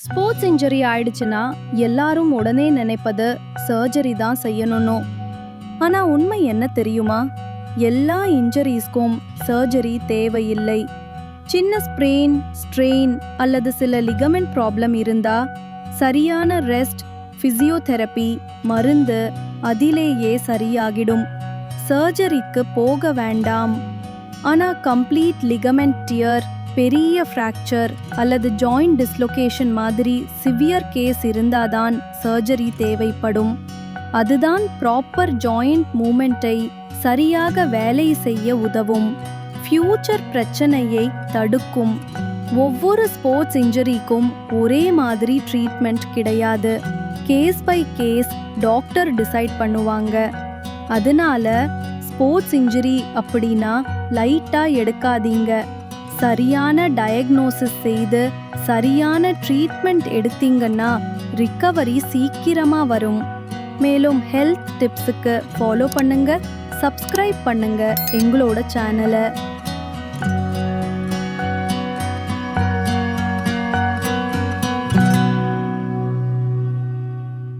Sports injury ஆயிடுச்சுன்னா எல்லாரும் உடனே நினைப்பது சர்ஜரி தான் செய்யணும்னு. ஆனா உண்மை என்ன தெரியுமா? எல்லா இன்ஜரிஸ்க்கும் சர்ஜரி தேவையில்லை. சின்ன ஸ்ப்ரெயின், ஸ்ட்ரெயின் அல்லது சில லிகமெண்ட் ப்ராப்ளம் இருந்தா சரியான ரெஸ்ட், ஃபிசியோதெரப்பி, மருந்து அதிலேயே சரியாகிடும். சர்ஜரிக்கு போக வேண்டாம். ஆனா கம்ப்ளீட் லிகமெண்ட் டியர், பெரிய ஃப்ராக்சர் அல்லது ஜாயிண்ட் டிஸ்லொகேஷன் மாதிரி சிவியர் கேஸ் இருந்தாதான் சர்ஜரி தேவைப்படும். அதுதான் ப்ராப்பர் ஜாயிண்ட் மூமெண்ட்டை சரியாக வேலை செய்ய உதவும், ஃபியூச்சர் பிரச்சனையை தடுக்கும். ஒவ்வொரு ஸ்போர்ட்ஸ் இன்ஜரிக்கும் ஒரே மாதிரி ட்ரீட்மெண்ட் கிடையாது. Case by case doctor decide பண்ணுவாங்க. அதனால ஸ்போர்ட்ஸ் இன்ஜரி அப்படின்னா லைட்டா எடுக்காதீங்க. சரியான டயக்னோசிஸ் செய்து சரியான ட்ரீட்மெண்ட் எடுத்தீங்கன்னா ரிக்கவரி சீக்கிரமா வரும். மேலும் ஹெல்த் டிப்ஸுக்கு ஃபாலோ பண்ணுங்க, சப்ஸ்கிரைப் பண்ணுங்க எங்களோட சேனலை.